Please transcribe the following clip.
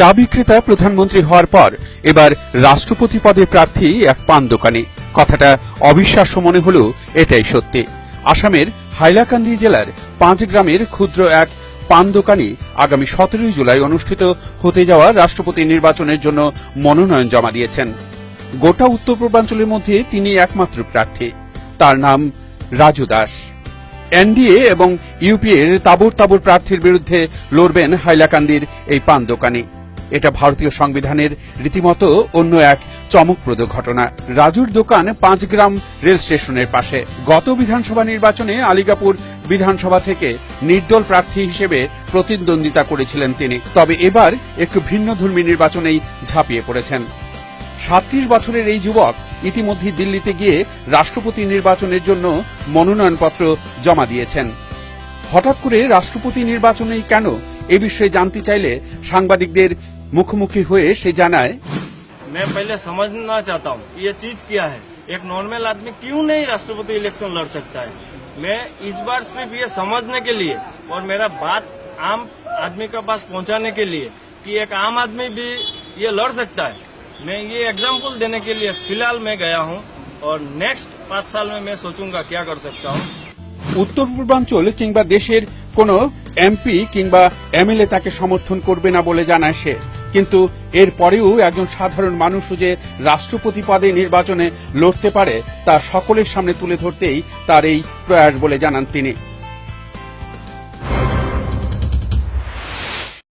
চা বিক্রেতা প্রধানমন্ত্রী হওয়ার পর এবার রাষ্ট্রপতি পদে প্রার্থী এক পান দোকানি। কথাটা অবিশ্বাস্য মনে হলেও এটাই সত্যি। আসামের হাইলাকান্দি জেলার 5 গ্রামের ক্ষুদ্র এক পান দোকানি আগামী 17 জুলাই অনুষ্ঠিত হতে যাওয়া রাষ্ট্রপতি নির্বাচনের জন্য মনোনয়ন জমা দিয়েছেন। গোটা উত্তর পূর্বাঞ্চলের মধ্যে তিনি একমাত্র প্রার্থী। তার নাম রাজু দাস। এনডিএ এবং ইউপিএর তাবড় তাবড় প্রার্থীর বিরুদ্ধে লড়বেন হাইলাকান্দির এই পান দোকানি। এটা ভারতীয় সংবিধানের রীতিমতো অন্য এক চমকপ্রদ ঘটনা। রাজুর দোকান 5 গ্রাম রেল স্টেশনের পাশে। গত বিধানসভা নির্বাচনে আলিগাপুর বিধানসভা থেকে নির্দল প্রার্থী হিসেবে প্রতিদ্বন্দ্বিতা করেছিলেন তিনি। তবে এবার একটু ভিন্নধর্মী নির্বাচনেই ঝাঁপিয়ে পড়েছেন। 37 বছরের এই যুবক ইতিমধ্যে দিল্লিতে গিয়ে রাষ্ট্রপতি নির্বাচনের জন্য মনোনয়নপত্র জমা দিয়েছেন। হঠাৎ করে রাষ্ট্রপতি নির্বাচনেই কেন এ বিষয়ে জানতে চাইলে সাংবাদিকদের মুখোমুখি হয়ে সে জানায়, मैं पहले समझना चाहता हूँ ये चीज क्या है। एक नॉर्मल आदमी क्यों नहीं राष्ट्रपति इलेक्शन लड़ सकता है। मैं इस बार सिर्फ ये समझने के लिए और मेरा बात आम आदमी के पास पहुँचाने के लिए कि एक आम आदमी भी ये लड़ सकता है, मैं ये एग्जाम्पल देने के लिए फिलहाल मैं गया हूँ और नेक्स्ट 5 साल में मैं सोचूंगा क्या कर सकता हूँ। উত্তর পূর্বাঞ্চল কিংবা দেশের কোনো এমপি কিংবা এমএলএ তাকে সমর্থন করবে না বলে জানায় সে। কিন্তু এর পরেও একজন সাধারণ মানুষও যে রাষ্ট্রপতি পদে নির্বাচনে লড়তে পারে তা সকলের সামনে তুলে ধরতেই তার এই প্রয়াস বলে জানান তিনি।